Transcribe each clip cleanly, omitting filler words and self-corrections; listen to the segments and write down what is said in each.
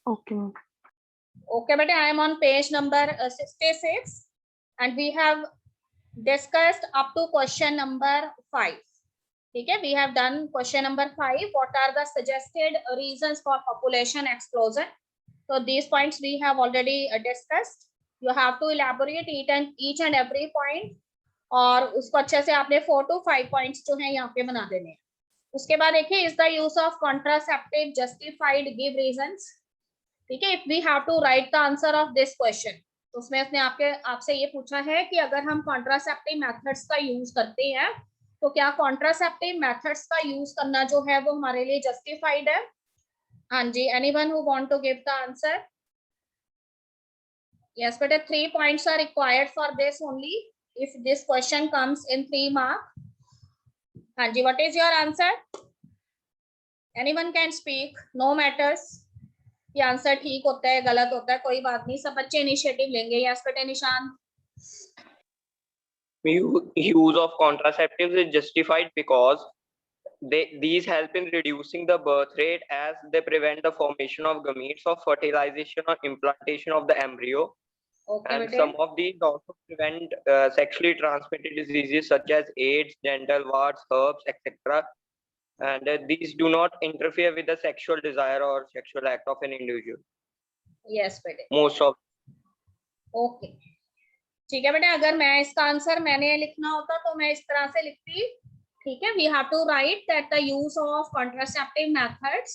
Okay. Okay, but I am on page number 66 and we have discussed up to question number 5. Okay, we have done question number 5. What are the suggested reasons for population explosion? So these points we have already discussed. You have to elaborate each and every point और उसको अच्छे से आपने 4 to 5 points जो है यहाँ पे बना देने हैं. उसके बाद देखिए, is the use of contraceptive justified? Give reasons. ठीक है, if we have to write the answer of this question, तो उसमें उसने आपसे ये पूछा है कि अगर हम कॉन्ट्रासेप्टिव मेथड्स का यूज करते हैं तो क्या कॉन्ट्रासेप्टिव मेथड्स का यूज करना जो है वो हमारे लिए जस्टिफाइड है? हाँ जी, anyone who want to give the answer? Yes बेटा, 3 points are required for this only if this question comes in 3 mark. हाँ जी, what is your answer? Anyone can speak, no matters. ये आंसर ठीक होता है गलत होता है कोई बात नहीं, सब बच्चे इनिशिएटिव लेंगे. यस बेटे निशान. Use of contraceptives is justified because these help in reducing the birth rate as they prevent the formation of gametes of fertilization or implantation of the embryo. Okay, and bete. some of these also prevent sexually transmitted diseases such as AIDS, genital warts, herpes, etc. And these do not interfere with the sexual desire or sexual act of an individual. Yes, bete. Most of. Okay. ठीक है बेटे, अगर मैं इसका answer मैंने लिखना होता तो मैं इस तरह से लिखती. ठीक है, we have to write that the use of contraceptive methods,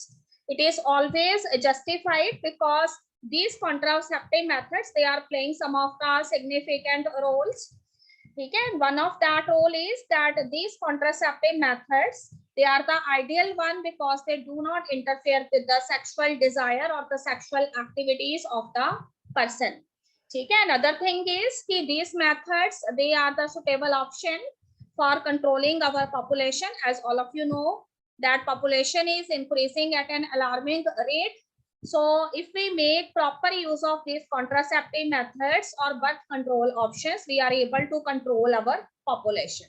it is always justified because these contraceptive methods, they are playing some of the significant roles. ठीक है, one of that role is that these contraceptive methods, they are the ideal one because they do not interfere with the sexual desire or the sexual activities of the person. ठीक है, another thing is कि these methods, they are the suitable option for controlling our population. As all of you know that population is increasing at an alarming rate. So if we make proper use of these contraceptive methods or birth control options, we are able to control our population.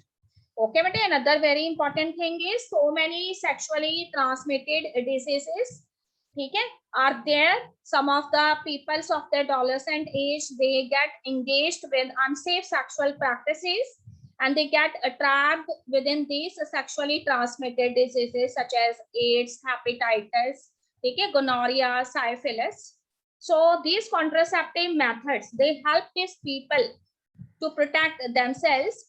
Okay, but another very important thing is so many sexually transmitted diseases, ठीक है, are there. Some of the peoples of the adolescent age, they get engaged with unsafe sexual practices and they get trapped within these sexually transmitted diseases such as AIDS, hepatitis, ठीक है, gonorrhea, syphilis. So these contraceptive methods, they help these people to protect themselves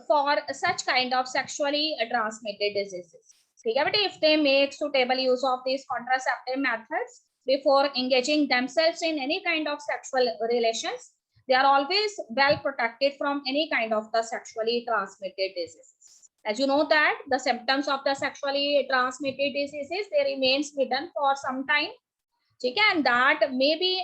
for such kind of sexually transmitted diseases. ठीक है बेटे, if they make suitable use of these contraceptive methods before engaging themselves in any kind of sexual relations, they are always well protected from any kind of the sexually transmitted diseases. As you know that the symptoms of the sexually transmitted diseases, they remains hidden for some time. ठीक है, and that may be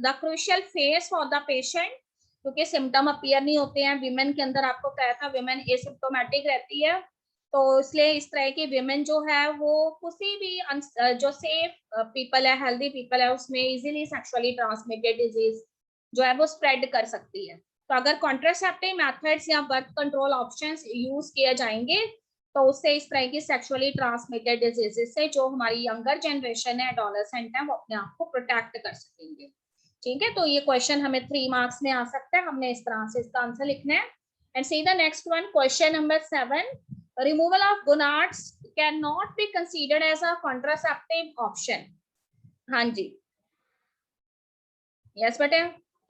the crucial phase for the patient क्योंकि symptom appear नहीं होते हैं. Women के अंदर आपको कहा था विमेन एसिम्प्टोमेटिक रहती है, तो इसलिए इस तरह की विमेन जो है वो किसी भी जो सेफ पीपल है, हेल्दी पीपल है, उसमें इजीली सेक्सुअली ट्रांसमिटेड डिजीज जो है वो स्प्रेड कर सकती है. तो अगर कॉन्ट्रासेप्टिव मेथड्स या बर्थ कंट्रोल ऑप्शंस यूज किए जाएंगे तो उससे इस तरह की सेक्सुअली ट्रांसमिटेड डिजीजेस से जो हमारी यंगर जनरेशन है, एडोलेसेंट है, वो अपने आप को प्रोटेक्ट कर सकेंगे. ठीक है, तो ये क्वेश्चन हमें 3 मार्क्स में आ सकता है. हमने इस तरह से इसका आंसर लिखना है. And see the next one, question number 7. Removal of gonads can not be considered as a contraceptive option. हाँ जी, यस बेटे,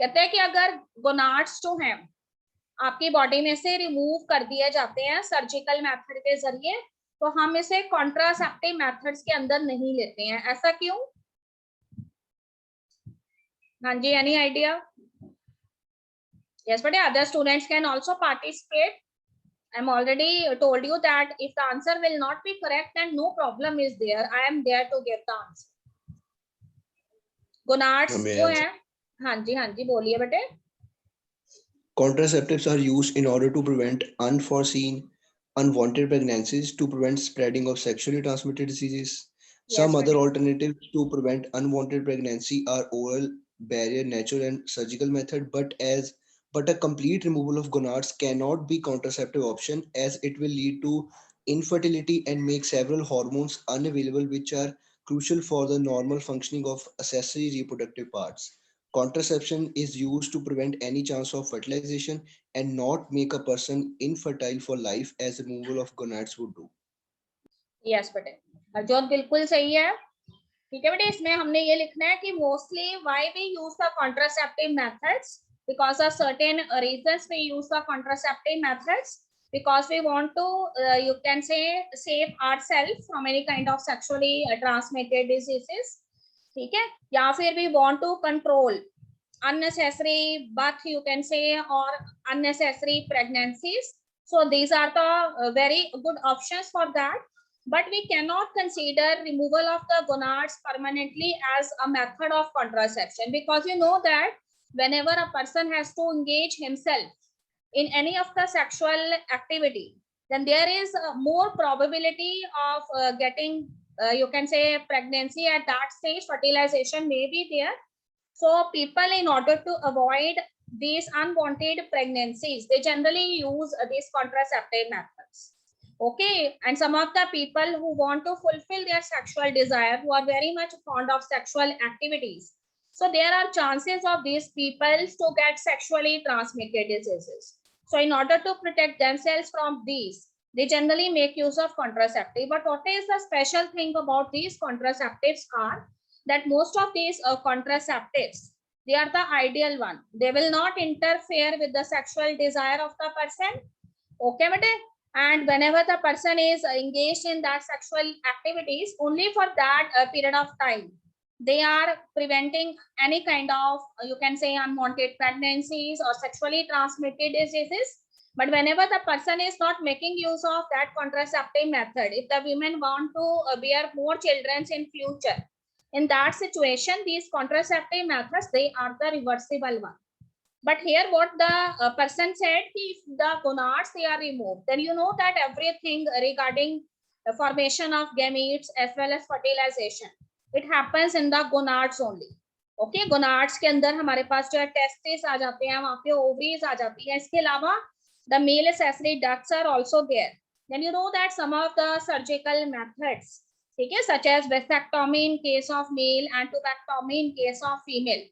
कहते हैं कि अगर गोनाड्स जो हैं आपकी बॉडी में से रिमूव कर दिए जाते हैं सर्जिकल मेथड के जरिए, तो हम इसे कॉन्ट्रासेप्टिव मेथड्स के अंदर नहीं लेते हैं. ऐसा क्यों? हाँ जी, any idea? Yes, but other students can also participate. I'm already told you that if the answer will not be correct, then no problem is there. I am there to give the answer. Gonads जो है, हाँ जी बोलिए बेटे. Contraceptives are used in order to prevent unforeseen, unwanted pregnancies, to prevent spreading of sexually transmitted diseases. Some Yes, other alternatives to prevent unwanted pregnancy are oral, barrier, natural, and surgical method. But a complete removal of gonads cannot be contraceptive option, as it will lead to infertility and make several hormones unavailable, which are crucial for the normal functioning of accessory reproductive parts. Contraception is used to prevent any chance of fertilization and not make a person infertile for life as removal of gonads would do. Yes बेटे, हरजोत बिल्कुल सही है। ठीक है बेटे, इसमें हमने ये लिखना है कि mostly why we use the contraceptive methods, because of certain reasons we use the contraceptive methods, because we want to you can say save ourselves from any kind of sexually transmitted diseases. ठीक है, या फिर we want to control unnecessary birth, you can say, or unnecessary pregnancies. So these are the very good options for that, but we cannot consider removal of the gonads permanently as a method of contraception, because you know that whenever a person has to engage himself in any of the sexual activity, then there is more probability of getting you can say pregnancy at that stage. Fertilization may be there. So people, in order to avoid these unwanted pregnancies, they generally use these contraceptive methods. Okay, and some of the people who want to fulfill their sexual desire, who are very much fond of sexual activities, so there are chances of these people to get sexually transmitted diseases. So in order to protect themselves from these, they generally make use of contraceptive. But what is the special thing about these contraceptives are that most of these contraceptives, they are the ideal one. They will not interfere with the sexual desire of the person. Okay, but and whenever the person is engaged in that sexual activities, only for that period of time, they are preventing any kind of you can say unwanted pregnancies or sexually transmitted diseases. But whenever the person is not making use of that contraceptive method, if the women want to bear more children in future, in that situation, these contraceptive methods, they are the reversible one. But here what the person said, if the gonads they are removed, then you know that everything regarding the formation of gametes as well as fertilization, it happens in the gonads only. Okay, gonads के अंदर हमारे पास जो है testes आ जाते हैं, वहाँ पे ovaries आ जाती है. इसके अलावा the male accessory ducts are also there. Then you know that some of the surgical methods, ठीक है, such as vasectomy in case of male and tubectomy in case of female,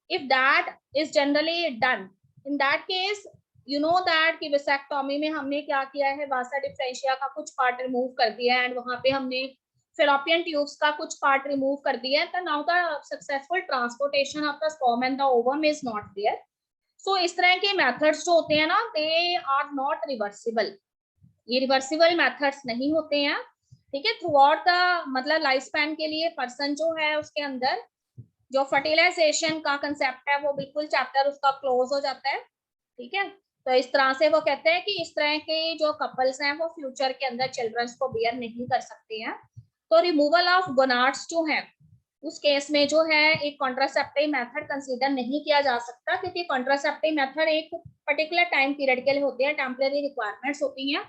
if that is generally done, in that case you know that कि vasectomy में हमने क्या किया है, vasa differentia का कुछ part remove कर दिया है, and वहाँ पे हमने fallopian tubes का कुछ part remove कर दिया है. तो now the successful transportation of the sperm and the ovum is not there. So इस तरह के methods जो होते हैं ना, they are not reversible. ये reversible methods नहीं होते हैं. ठीक है, throughout the मतलब लाइफ स्पैन के लिए पर्सन जो है उसके अंदर जो फर्टिलाइजेशन का कंसेप्ट है वो बिल्कुल चैप्टर उसका क्लोज हो जाता है. ठीक है, तो इस तरह से वो कहते हैं कि इस तरह के जो कपल्स हैं वो फ्यूचर के अंदर चिल्ड्रंस को बियर नहीं कर सकते हैं. तो रिमूवल ऑफ गोनाड्स जो है उस केस में जो है एक कॉन्ट्रासेप्टिव मेथड कंसीडर नहीं किया जा सकता, क्योंकि कॉन्ट्रासेप्टिव मेथड एक पर्टिकुलर टाइम पीरियड के लिए होते हैं, टेम्परेरी रिक्वायरमेंट्स होती हैं,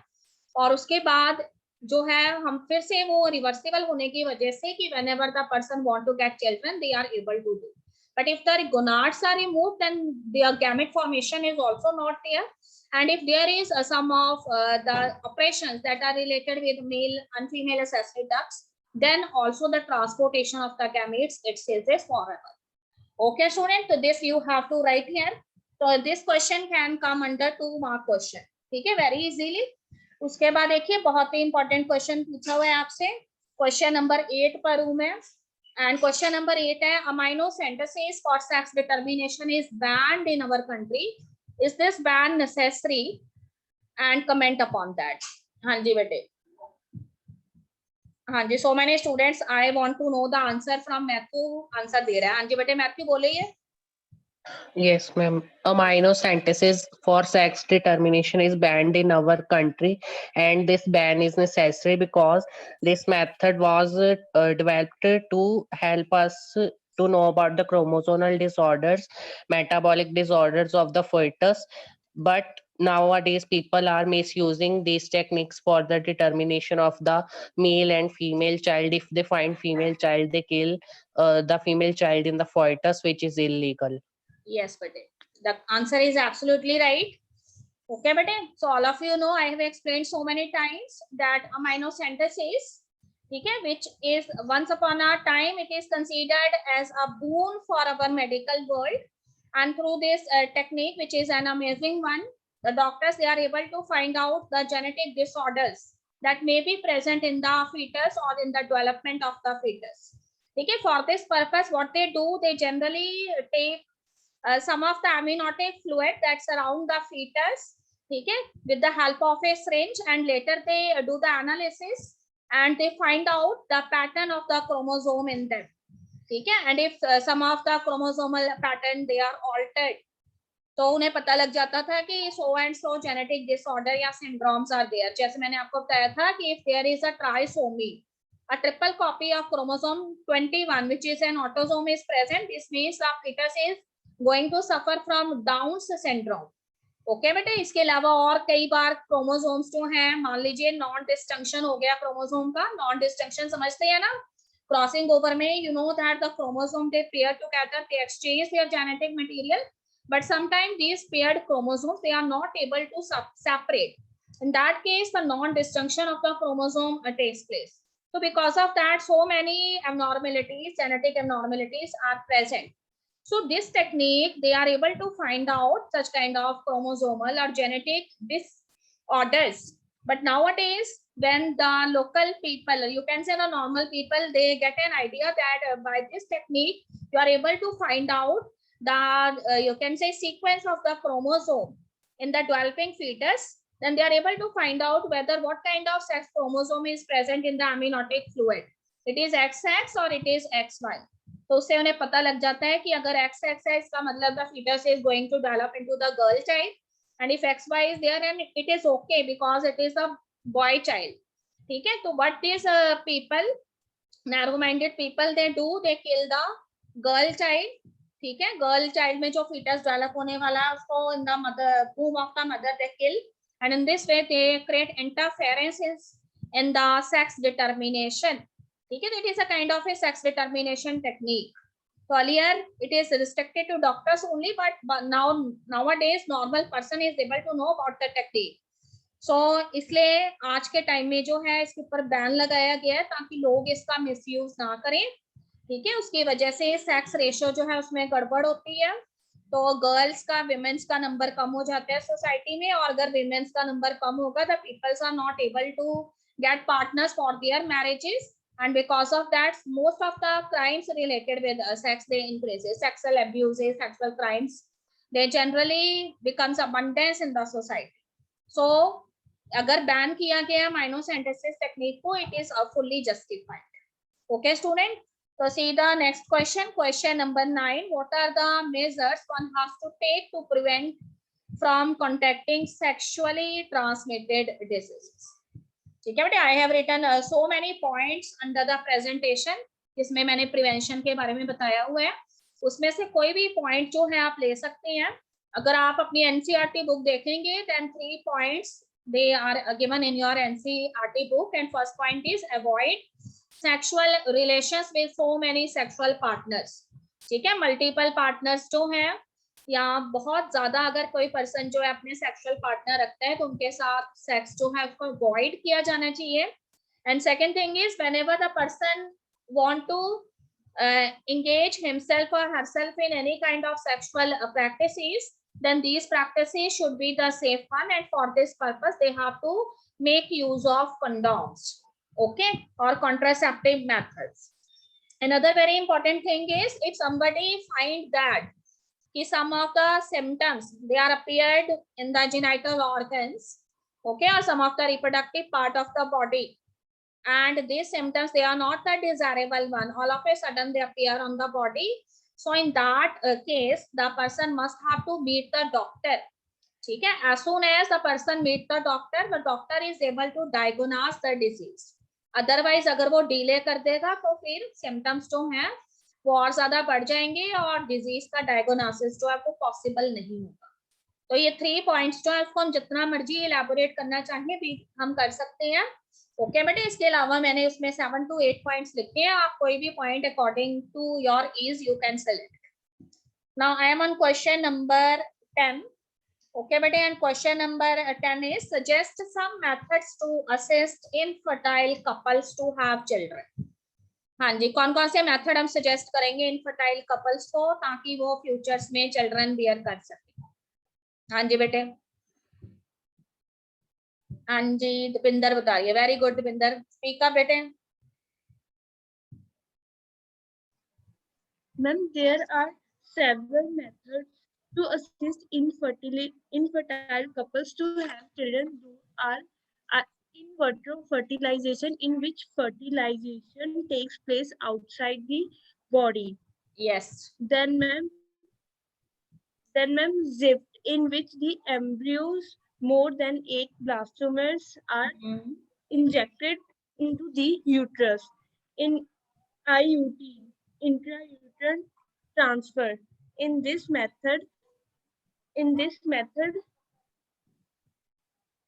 और उसके बाद जो है हम फिर से वो रिवर्सिबल होने की वजह से कि whenever the person want to get children they are able to do. But if the gonads are removed, then their gamete formation is also not there. And if there is some of the operations that are related with male and female accessory ducts, then also the transportation of the gametes itself is forever. Okay, student, so this you have to write here. So this question can come under 2 mark question. ठीक है, very easily. उसके बाद देखिए बहुत ही important question पूछा हुआ है आपसे, क्वेश्चन नंबर 8 पर हूं मैं, एंड क्वेश्चन नंबर 8 है amino synthesis for sex determination is banned in our country, is this ban necessary, and comment upon that. हाँ जी बेटे, हाँ जी, so many students I want to know the answer from Matthew. Answer दे रहा है. हाँ जी बेटे, मैथ्यू बोलिए. Yes, ma'am. Amino synthesis for sex determination is banned in our country, and this ban is necessary because this method was developed to help us to know about the chromosomal disorders, metabolic disorders of the fetus. But nowadays, people are misusing these techniques for the determination of the male and female child. If they find female child, they kill the female child in the fetus, which is illegal. Yes, bete. The answer is absolutely right. Okay, bete. So all of you know I have explained so many times that amino synthesis ठीक है, which is once upon a time it is considered as a boon for our medical world, and through this technique, which is an amazing one, the doctors, they are able to find out the genetic disorders that may be present in the fetus or in the development of the fetus. Okay, for this purpose, what they do, they generally take some of the amniotic fluid that surround the fetus, okay, with the help of a syringe, and later they do the analysis and they find out the pattern of the chromosome in them. ठीक है, and if some of the chromosomal pattern they are altered, तो उन्हें पता लग जाता था कि so and so genetic disorder या syndromes are there. जैसे मैंने आपको बताया था कि if there is a trisomy, a triple copy of chromosome 21, which is an autosome is present, this means the fetus is going to suffer from Down's syndrome. Okay बेटे, इसके अलावा और कई बार क्रोमोसोम्स जो हैं, मान लीजिए नॉन डिस्टिंक्शन हो गया क्रोमोसोम का, नॉन डिस्टिंक्शन समझते हैं ना, क्रॉसिंग ओवर में you know that the chromosome they pair together, they exchange there genetic material, but sometimes these paired chromosomes they are not able to separate. In that case, the non-disjunction of the chromosome takes place. So because of that, so many abnormalities, genetic abnormalities are present. So this technique, they are able to find out such kind of chromosomal or genetic disorders. But nowadays, when the local people, you can say the normal people, they get an idea that by this technique, you are able to find out the you can say sequence of the chromosome in the developing fetus, then they are able to find out whether what kind of sex chromosome is present in the amniotic fluid. It is XX or it is XY. तो उससे उन्हें पता लग जाता है कि अगर XX है, इसका मतलब the fetus is going to develop into the girl child, and if XY is there, and it is okay because it is a boy child. ठीक है, तो what these people, narrow-minded people, they do, they kill the girl child. ठीक है, girl child में जो foetus develop होने वाला है उसको in the mother वूम of the mother they kill, and in this way they create interferences in the sex determination. ठीक है, it is a kind of A sex determination technique. So earlier it is restricted to doctors only, but nowadays normal person is able to know about the technique. So इसलिए आज के time में जो है इसके ऊपर बैन लगाया गया है ताकि लोग इसका मिसयूज ना करें. ठीक है, उसकी वजह से सेक्स रेशियो जो है उसमें गड़बड़ होती है, तो गर्ल्स का विमेंस का नंबर कम हो जाता है सोसाइटी में, और अगर विमेंस का नंबर कम होगा the peoples are not able to get partners for their marriages, and because of that most of the crimes related with sex they increase. Sexual abuses, sexual crimes, they generally becomes abundance in the society. So अगर ban किया गया माइनोसेंटेसिस technique को, it is fully justified. Okay student, so see the next question, question number 9. What are the measures one has to take to prevent from contacting sexually transmitted diseases? ठीक है बेटे, I have written so many points under the presentation, जिसमें मैंने prevention के बारे में बताया हुआ है. उसमें से कोई भी पॉइंट जो है आप ले सकते हैं. अगर आप अपनी एनसीईआरटी बुक देखेंगे then 3 points they are given in your NCERT book, and first point is avoid sexual relations with so many sexual partners. ठीक है, मल्टीपल पार्टनर्स जो हैं या बहुत ज्यादा अगर कोई पर्सन जो है अपने सेक्सुअल पार्टनर रखता है तो उनके साथ सेक्स जो है उसको अवॉइड किया जाना चाहिए. And second thing is whenever the person want to engage himself or herself in any kind of sexual practices, then these practices should be the safe one, and for this purpose they have to make use of condoms, okay, or contraceptive methods. Another very important thing is if somebody find that some of the symptoms they are appeared in the genital organs, okay, or some of the reproductive part of the body, and these symptoms they are not the desirable one, all of a sudden they appear on the body, so in that case the person must have to meet the doctor. ठीक है, as soon as the person meet the doctor is able to diagnose the disease. otherwise अगर वो delay कर देगा तो फिर symptoms जो हैं वो और ज्यादा बढ़ जाएंगे और डिजीज का डायग्नोसिस जो है वो पॉसिबल नहीं होगा. तो ये 3 पॉइंट्स जो है उसको हम जितना मर्जी इलैबोरेट करना चाहिए भी हम कर सकते हैं. ओके बेटे, इसके अलावा मैंने उसमें 7 to 8 पॉइंट्स लिखे हैं, आप कोई भी point according to your ease you can select. Now I am on question number 10. Okay, बेटे, and question number 10 is suggest some methods to assist infertile couples to have children. हाँ जी, कौन कौन से मेथड हम सजेस्ट करेंगे infertile couples को ताकि वो फ्यूचर्स में चिल्ड्रन बियर कर सके? हाँ जी बेटे, हाँ जी दीपिंदर बताइए। Very good Deepinder, speak up बेटे। Ma'am, there are several methods to assist infertile couples to have children. Those are in vitro fertilization, in which fertilization takes place outside the body. Yes. Then, ma'am, ZIFT, in which the embryos more than 8 blastomeres are injected into the uterus. In IUT, intrauterine transfer. In this method,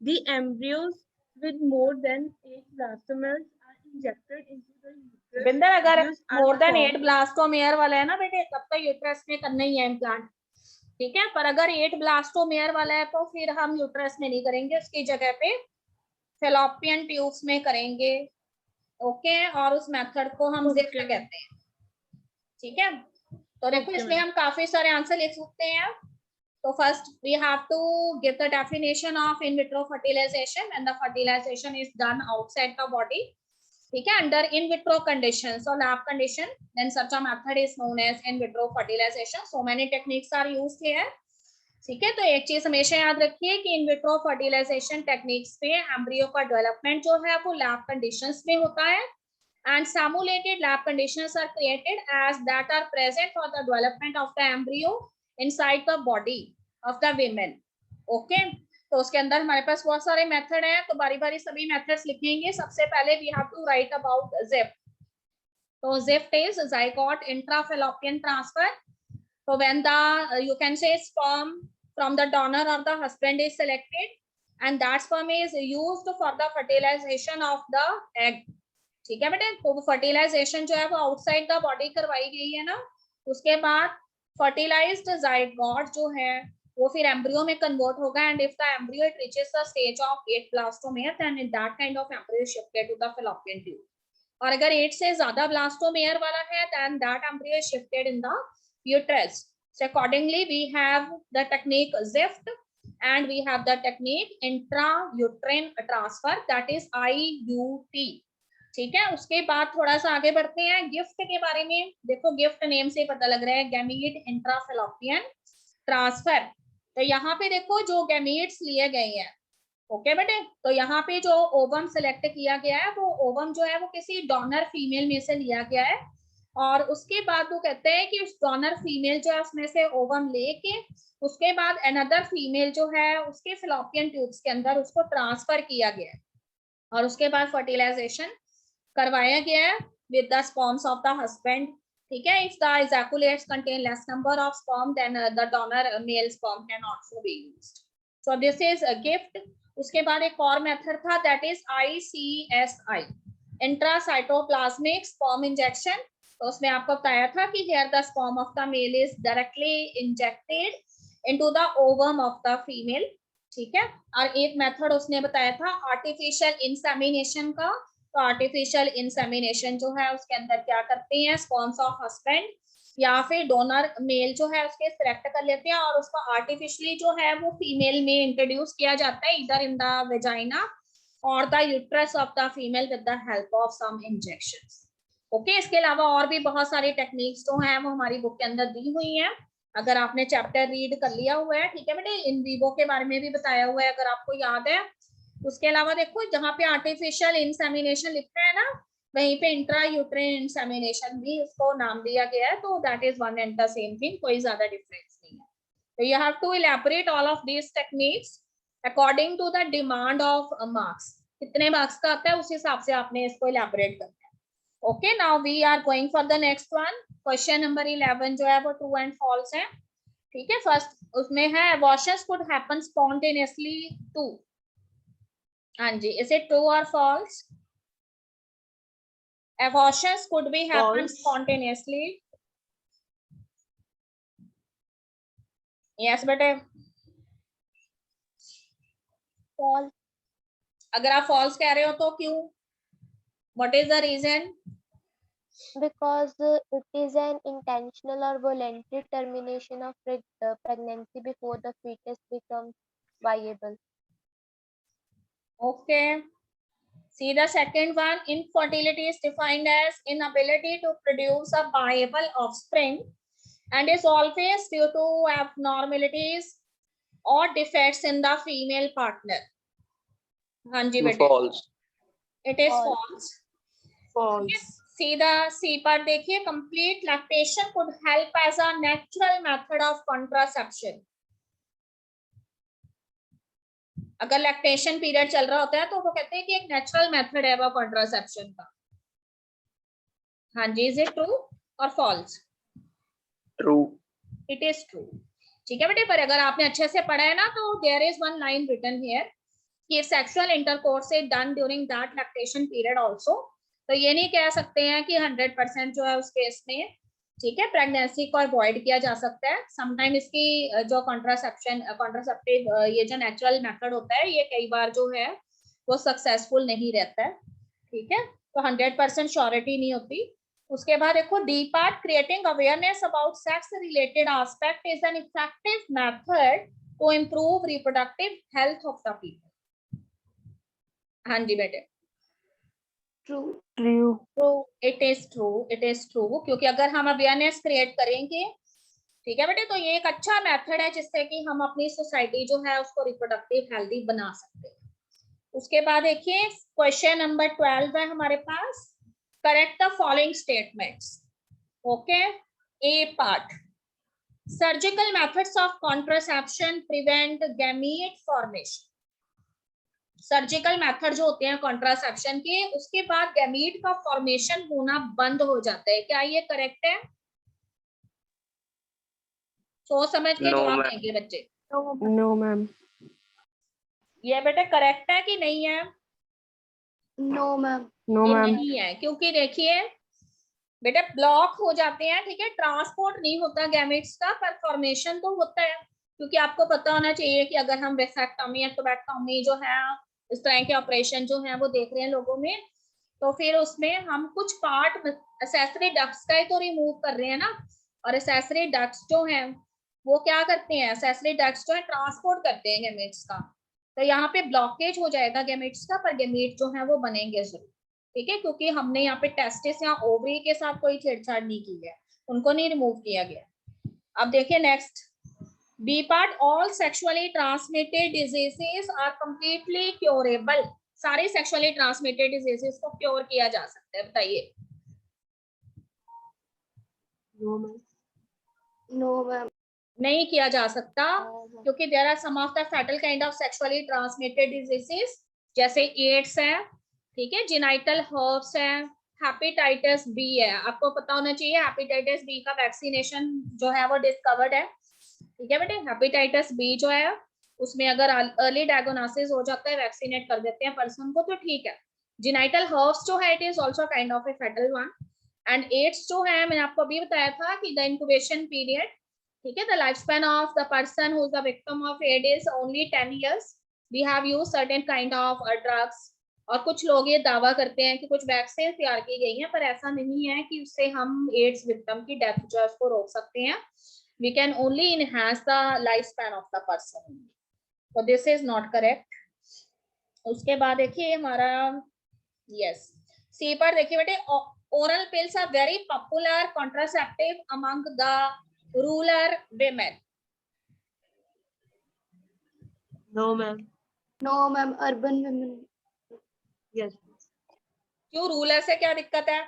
the embryos with more than 8 blastomeres are injected into the uterus. Binder, अगर Embryos are more than 8 formed- blastomere वाला है ना बेटे, तब तक uterus में करना ही है इम्प्लांट, ठीक है। पर अगर 8 ब्लास्टोमेयर वाला है तो फिर हम यूट्रस में नहीं करेंगे, उसकी जगह पे फेलोपियन ट्यूब्स में करेंगे। ओके, और उस मेथड को हम जिफ्ट कहते हैं, ठीक है। तो देखो, इसमें हम काफी सारे आंसर लिख सकते हैं। तो first we have to give the definition of in vitro fertilisation, and the fertilisation is done outside the body, ठीक है, अंडर इन विट्रो कंडीशंस और lab condition, then such a method is known as in vitro fertilisation. So many techniques are used here, ठीक है। तो एक चीज हमेशा याद रखिए कि इन विट्रो फर्टिलाइजेशन टेक्निक्स में एम्ब्रियो का डेवलपमेंट जो है वो लैब कंडीशंस में होता है, and simulated lab conditions are created as that are present for the development of the embryo inside the body of the women. Okay, तो उसके अंदर हमारे पास बहुत सारे मेथड हैं, तो बारी बारी सभी मेथड्स लिखेंगे। सबसे पहले we have to write about ZIFT. तो ZIFT is zygote intrafallopian transfer. So when the you can say sperm from the donor or the husband is selected, and that sperm is used for the fertilization of the egg, ठीक है बेटे। तो fertilisation जो है वो outside the body करवाई गई है ना, उसके बाद फर्टिलाइज्ड जाइगोट जो है वो फिर एम्ब्रियो में कन्वर्ट होगा, and if the embryo it reaches the stage of 8 blastomere, then in that kind of embryo shifted to the fallopian tube. और अगर 8 से ज्यादा ब्लास्टोमेयर वाला है, then that embryo is shifted in the uterus. So accordingly we have the technique ZIFT and we have the technique intrauterine transfer, that is IUT, ठीक है। उसके बाद थोड़ा सा आगे बढ़ते हैं गिफ्ट के बारे में। देखो, गिफ्ट नेम से पता लग रहा है, गैमीट इंट्राफैलोपियन ट्रांसफर। तो यहाँ पे देखो जो गैमीट्स लिए गए हैं, ओके बेटे, तो यहाँ पे जो ओवम सिलेक्ट किया गया है वो ओवम जो है वो किसी डोनर फीमेल में से लिया गया है, और उसके बाद वो कहते हैं कि उस डोनर फीमेल जो है उसमें से ओवम लेके उसके बाद अनदर फीमेल जो है उसके फैलोपियन ट्यूब्स के अंदर उसको ट्रांसफर किया गया है, और उसके बाद फर्टिलाइजेशन करवाया गया है with the sperms of the husband, ठीक है। If the ejaculates contain less number of sperm, then the donor male sperm can also be used. So this is a gift. उसके बाद एक और मेथड था, that is ICSI, intracytoplasmic sperm injection. तो उसमें आपको बताया था कि here the sperm of the male is directly injected into the ovum of the female, ठीक है। और एक मेथड उसने बताया था आर्टिफिशियल इंसेमिनेशन का। तो आर्टिफिशियल इंसेमिनेशन जो है उसके अंदर क्या करते हैं, स्पर्म्स ऑफ हस्बैंड या फिर डोनर मेल जो है उसके सिलेक्ट कर लेते हैं, और उसको आर्टिफिशियली जो है वो फीमेल में इंट्रोड्यूस किया जाता है, इधर इन द वेजाइना और the uterus of the female with the help of some injections. Okay, इसके अलावा और भी बहुत सारी टेक्निक्स जो हैं वो हमारी बुक के अंदर दी हुई हैं, अगर आपने चैप्टर रीड कर लिया हुआ है, ठीक है बेटे। इन विवो के बारे में भी बताया हुआ है अगर आपको याद है। उसके अलावा देखो, जहाँ पे आर्टिफिशियल इंसेमिनेशन लिखता है ना, वहीं पे इंट्रा यूट्राइन इंसेमिनेशन भी उसको नाम दिया गया है, तो that is one and the same thing, कोई ज्यादा डिफरेंस नहीं है। तो you have to elaborate all of these techniques according to the demand of marks. कितने मार्क्स का आता है उस हिसाब से आपने इसको इलैबोरेट करना है। Okay, now we are going for the next one. Question number 11 जो है वो ट्रू एंड फॉल्स है, ठीक है। फर्स्ट उसमें है abortions could happen spontaneously too. हाँ जी, is it true or false? Abortions could be happen spontaneously. Yes, बेटे। false. अगर आप false कह रहे हो तो क्यों? What is the reason? Because it is an intentional or voluntary termination of pregnancy before the fetus becomes viable. Okay. See the second one. Infertility is defined as inability to produce a viable offspring and is always due to abnormalities or defects in the female partner. हाँ जी बेटे. False. It is False. false. False. See the C part देखिए. Complete lactation could help as a natural method of contraception. अगर lactation period चल रहा होता है तो वो कहते हैं कि एक नेचुरल मेथड है वो कॉन्ट्रासेप्शन का. हाँ जी. इज इट ट्रू और false? True. It is true. ठीक है बेटे. पर अगर आपने अच्छे से पढ़ा है ना तो there is one line written here कि sexual intercourse is done during that lactation period also. तो ये नहीं कह सकते हैं कि 100% जो है उस केस में, ठीक है, प्रेगनेंसी को अवॉइड किया जा सकता है. समटाइम इसकी जो कॉन्ट्रासेप्टिव ये जो नेचुरल मेथड होता है ये कई बार जो है वो सक्सेसफुल नहीं रहता है. ठीक है. तो 100% श्योरिटी नहीं होती. उसके बाद देखो D part. Creating awareness about sex related aspect is an effective method to improve reproductive health of the people. हाँ जी बेटे. True. True. True. It is true. It is true. क्योंकि अगर हम अवेयरनेस क्रिएट करेंगे, ठीक है बेटे, तो ये एक अच्छा मेथड है जिससे कि हम अपनी सोसाइटी जो है उसको रिप्रोडक्टिव हेल्दी बना सकते हैं. उसके बाद देखिए क्वेश्चन नंबर 12 है हमारे पास. Correct the following statements. Okay. A part. Surgical methods of contraception prevent gamete formation. Surgical method जो होते हैं कॉन्ट्रासेप्शन के, उसके बाद गैमीट का फॉर्मेशन होना बंद हो जाता है. क्या ये करेक्ट है? सोच समझ के No, जवाब ma'am. देंगे बच्चे. No, ma'am. ये बेटे करेक्ट है कि नहीं है? No, ma'am. No, ये ma'am. नहीं है क्योंकि देखिए बेटे ब्लॉक हो जाते हैं. ठीक है. ट्रांसपोर्ट नहीं होता गैमेट्स का, पर फॉर्मेशन तो होता है. क्योंकि आपको पता होना चाहिए कि अगर हम वेसेक्टोमी या टोबैक्टोमी जो है इस तरह के ऑपरेशन जो है वो देख रहे हैं लोगों में, तो फिर उसमें हम कुछ पार्ट एक्सेसरी डक्ट्स का ही तो रिमूव कर रहे हैं ना. और एक्सेसरी डक्ट्स जो हैं वो क्या करते हैं? एक्सेसरी डक्ट्स जो है ट्रांसपोर्ट करते हैं गैमेट्स का. तो यहाँ पे ब्लॉकेज हो जाएगा गैमेट्स का, पर गैमेट जो है वो बनेंगे जरूर. ठीक है. क्योंकि हमने यहाँ पे टेस्टिस या ओवरी के साथ कोई छेड़छाड़ नहीं की है, उनको नहीं रिमूव किया गया. अब देखिए next B part. All sexually transmitted diseases are completely curable. सारे सेक्सुअली ट्रांसमिटेड डिजीजेस को क्योर किया जा सकता है. बताइए. No, ma'am. No, ma'am. नहीं किया जा सकता No, ma'am. क्योंकि there are some of the fatal kind of sexually transmitted diseases जैसे एड्स है, ठीक है, जेनाइटल हर्ब्स है, हेपेटाइटिस बी है. आपको पता होना चाहिए हेपेटाइटिस बी का वैक्सीनेशन जो है वो डिस्कवर्ड है. ठीक है बेटे. हेपेटाइटिस बी जो है उसमें अगर अर्ली डायग्नोसिस हो जाता है, वैक्सीनेट कर देते हैं पर्सन को, तो ठीक है. जेनाइटल हर्ब्स जो है it is also kind of a fatal one. And AIDS जो है मैंने आपको अभी बताया था कि द इंक्यूबेशन पीरियड, ठीक है, the life span of the person who is the victim of AIDS is only 10 years. We have used certain kind of drugs. और कुछ लोग ये दावा करते हैं कि कुछ वैक्सीन तैयार की गई हैं, पर ऐसा नहीं है कि उससे हम एड्स विक्टिम की डेथ जो है उसको रोक सकते हैं. We can only enhance the lifespan of the person. So this is not correct. उसके बाद देखिए हमारा yes. सी पर देखिए बेटे. oral pills are very popular contraceptive among the rural women. No, ma'am. No, ma'am. Urban women. Yes. क्यों? Ruler से क्या दिक्कत है?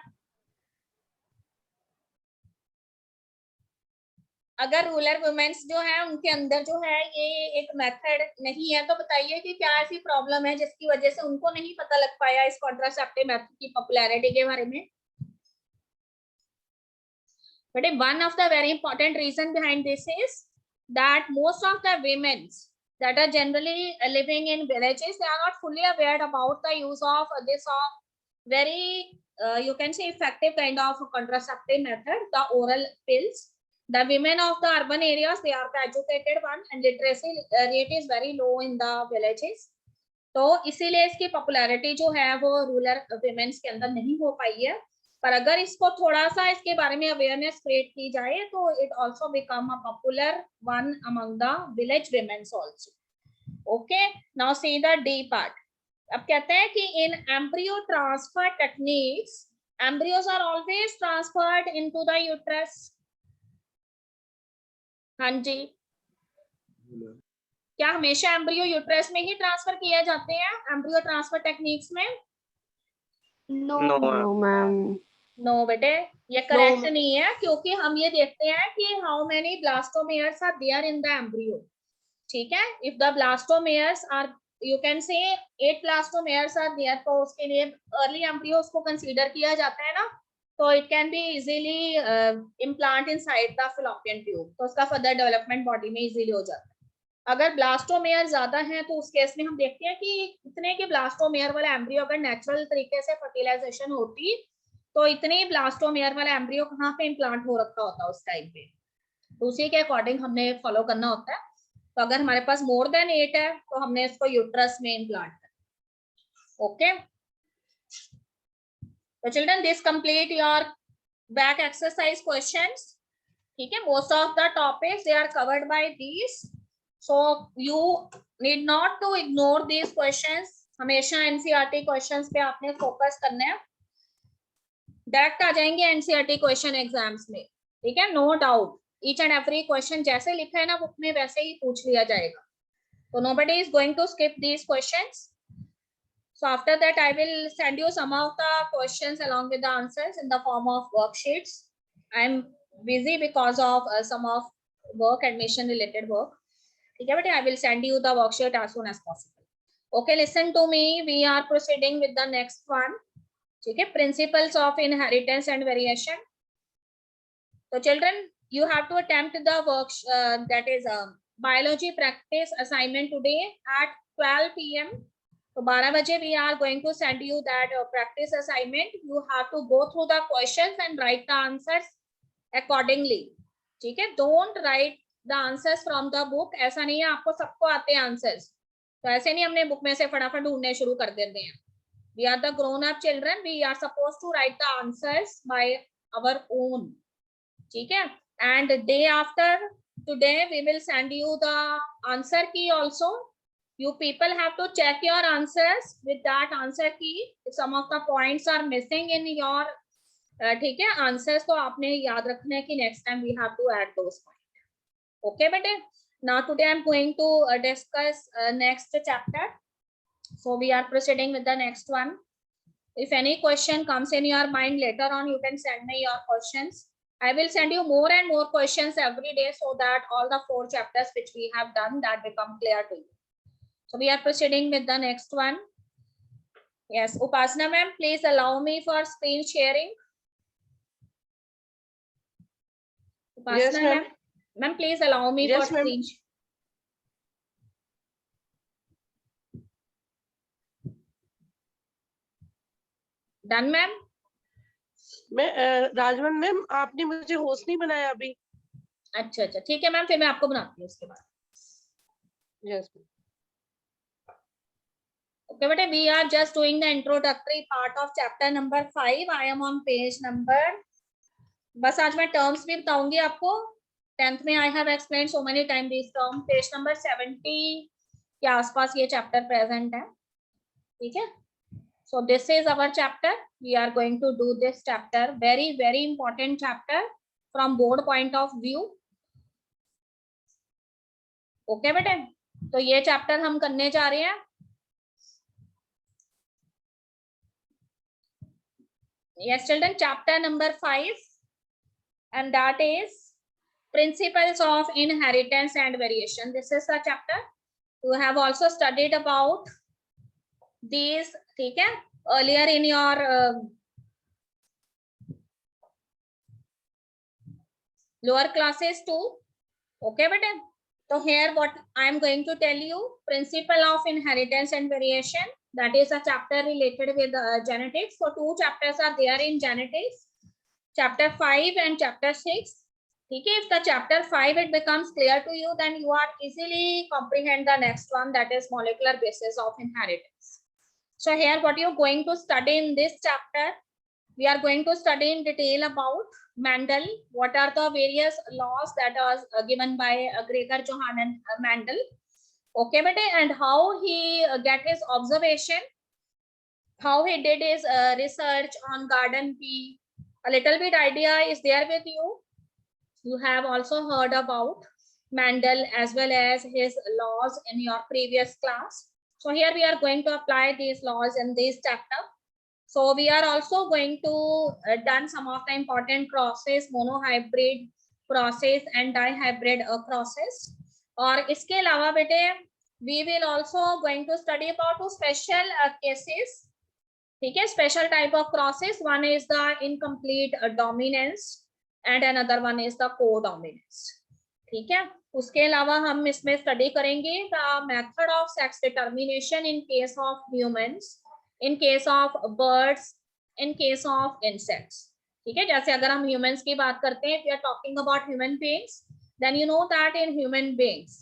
अगर रूरल वुमेन्स जो है उनके अंदर जो है ये एक मेथड नहीं है, तो बताइए कि क्या ऐसी प्रॉब्लम है जिसकी वजह से उनको नहीं पता लग पाया इस कॉन्ट्रासेप्टिव मेथड की पॉपुलैरिटी के बारे में. But one of the very important reason behind this is that most of the women's that are generally living in villages, they are not fully aware about the use of this very you can say effective kind of contraceptive method, the oral pills. The women of the urban areas, they are the educated one, and literacy rate is very low in the villages. तो इसीलिए इसकी popularity जो है वो rural women's के अंदर नहीं हो पाई है, पर अगर इसको थोड़ा सा इसके बारे में अवेयरनेस क्रिएट की जाए तो it also become a popular one among the village women's also. Okay, now see the D part. अब कहते हैं कि इन embryo transfer techniques embryos are always transferred into the uterus। हाँ जी, क्या हमेशा एम्ब्रियो यूट्रस में ही ट्रांसफर किए जाते हैं एम्ब्रियो ट्रांसफर टेक्निक्स में? No, ma'am. नो बेटे, ये करेक्ट नहीं है, क्योंकि हम ये देखते हैं कि how many blastomeres are there in the embryo. ठीक है, if the blastomeres are, you can say 8 ब्लास्टोमेयर्स are there, तो उसके लिए अर्ली एम्ब्रियो उसको कंसीडर किया जाता है ना, तो it can be easily implant inside the fallopian tube, तो उसका फर्दर डेवलपमेंट बॉडी में इजीली हो जाता है। अगर ब्लास्टोमेयर ज्यादा हैं तो उस केस में हम देखते हैं कि इतने के ब्लास्टोमेयर वाला एम्ब्रियो अगर नेचुरल तरीके से फर्टिलाइजेशन होती तो इतने ब्लास्टोमेयर वाला एम्ब्रियो कहाँ पे इम्प्लांट हो रखा होता उस टाइम पे, तो उसी के अकॉर्डिंग हमने फॉलो करना होता है। तो अगर हमारे पास मोर देन 8 है तो हमने इसको यूट्रस में इम्प्लांट करना। ओके, तो children this complete your back exercise questions. ठीक है, most of the topics they are covered by these, so you need not to ignore these questions. हमेशा एनसीईआरटी क्वेश्चंस पे आपने फोकस करना है, डायरेक्ट आ जाएंगे एनसीईआरटी क्वेश्चन एग्जाम्स में। ठीक है, no doubt, each and every question जैसे लिखा है ना बुक में वैसे ही पूछ लिया जाएगा, तो nobody is going to skip these questions. So after that I will send you some of the questions along with the answers in the form of worksheets. I am busy because of some of work, admission related work. Okay, but I will send you the worksheet as soon as possible. Okay, listen to me, we are proceeding with the next one. Okay, principles of inheritance and variation. So children, you have to attempt the work that is biology practice assignment today at 12 p.m. So 12 baje we are going to send you that practice assignment. You have to go through the questions and write the answers accordingly. ठीक है, don't write the answers from the book. ऐसा नहीं है आपको सबको आते हैं answers, तो ऐसे नहीं हमने बुक में से फटाफट ढूंढने शुरू कर देते हैं। We are the grown up children, we are supposed to write the answers by our own. ठीक है, and day after today we will send you the answer key also. You people have to check your answers with that answer key. If some of the points are missing in your ठीक है answers, तो आपने याद रखना है कि next time we have to add those points. Okay बेटे, now today I'm going to discuss next chapter, so we are proceeding with the next one. If any question comes in your mind later on, you can send me your questions. I will send you more and more questions every day so that all the 4 chapters which we have done that become clear to you. So we are proceeding with the next one. Yes, Upasana ma'am, please allow me for screen sharing. Upasana Yes, ma'am. Ma'am, please allow me Yes, for ma'am. screen. Done ma'am? मैं राजवन ma'am, आपने मुझे host नहीं बनाया अभी। अच्छा अच्छा, ठीक है मैम, फिर मैं आपको बनाती हूँ उसके बाद। Yes Okay, but we are just doing the introductory part of chapter number 5. I am on page number, बस आज मैं terms भी बताऊंगी आपको। 10th में I have explained so many times these terms. Page number 70 के आसपास ये chapter present है, ठीक है। So this is our chapter. We are going to do this chapter, very very important chapter from board point of view. Okay बेटे, तो ये chapter हम करने जा रहे हैं। Yes children, chapter number 5, and that is principles of inheritance and variation. This is the chapter. You have also studied about these, ठीक है, earlier in your lower classes too. Okay बेटे, so here what I am going to tell you, principle of inheritance and variation, that is a chapter related with genetics. So 2 chapters are there in genetics, chapter 5 and chapter 6. ठीक है, if the chapter 5 it becomes clear to you, then you are easily comprehend the next one, that is molecular basis of inheritance. So here what you are going to study in this chapter, we are going to study in detail about Mendel, what are the various laws that are given by Gregor Johann Mendel, okay bete, and how he get his observation, how he did his research on garden bee. A little bit idea is there with you. You have also heard about Mendel as well as his laws in your previous class. So here we are going to apply these laws in this chapter. So we are also going to done some of the important crosses, monohybrid crosses and dihybrid crosses. और इसके अलावा बेटे we will also going to study about two special cases. ठीक है, special type of crosses. One is the incomplete dominance and another one is the co-dominance. ठीक है, उसके अलावा हम इसमें स्टडी करेंगे the method of sex determination in case of humans, in case of birds, in case of insects. ठीक है, जैसे अगर हम humans की बात करते हैं, we are talking about human beings, then you know that in human beings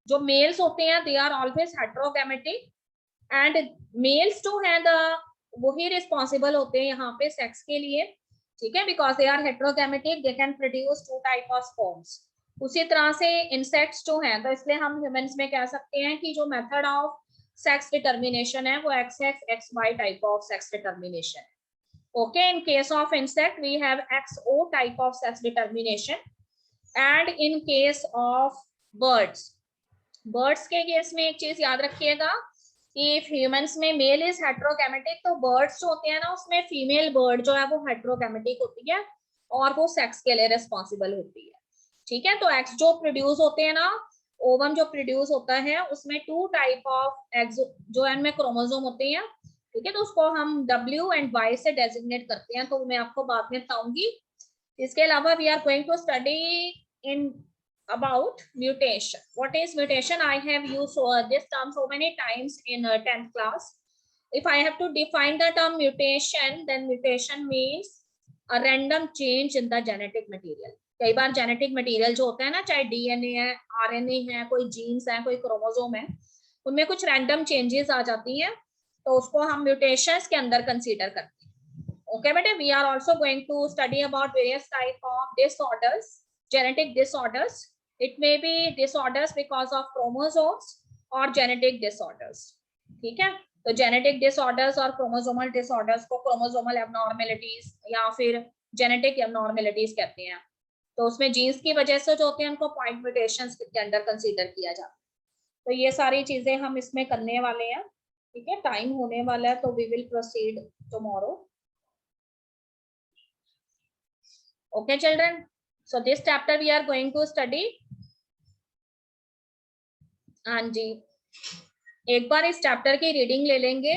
जो males होते हैं they are always heterogametic and males जो है the वही responsible होते हैं यहाँ पे sex के लिए, ठीक है, because they are heterogametic, they can produce two type of sperms. उसी तरह से insects जो हैं, तो इसलिए हम humans में कह सकते हैं कि जो method of sex determination है वो XX XY type of sex determination है. Okay, in case of insect we have XO type of sex determination, and in case of birds के केस में एक चीज याद रखिएगा कि ह्यूमंस में मेल इज हेट्रोगैमेटिक, तो बर्ड्स जो होते हैं ना उसमें फीमेल बर्ड जो है वो हेट्रोगैमेटिक होती है और वो सेक्स के लिए रिस्पॉन्सिबल होती है. ठीक है, तो एग्स जो प्रोड्यूस होते हैं ना, ओवम जो प्रोड्यूस होता है उसमें टू टाइप ऑफ एग्स जो है उनमें क्रोमोसोम होते हैं. ठीक है, तो उसको हम W एंड Y से डेजिग्नेट करते हैं, तो मैं आपको बाद में बताऊंगी. इसके अलावा we are going to study in about mutation. What is mutation? I have used this term so many times in 10th class. If I have to define the term mutation, then mutation means a random change in the genetic material. कई बार genetic material जो होता है ना, चाहे DNA है, RNA है, कोई genes है, कोई chromosome है, उनमें कुछ random changes आ जाती हैं, तो उसको हम mutations के अंदर consider करते हैं. Okay, बेटे, we are also going to study about various type of disorders, genetic disorders. It may be disorders because of chromosomes or genetic disorders. ठीक है, तो genetic disorders और chromosomal disorders को chromosomal abnormalities या फिर genetic abnormalities कहते हैं. तो उसमें जीन्स की वजह से जो होते हैं उनको पॉइंट म्यूटेशंस के अंदर कंसीडर किया जाता है. तो ये सारी चीजें हम इसमें करने वाले हैं. ठीक है, टाइम होने वाला है, तो we will proceed tomorrow. Okay children, so this chapter we are going to study. हाँ जी, एक बार इस चैप्टर की रीडिंग ले लेंगे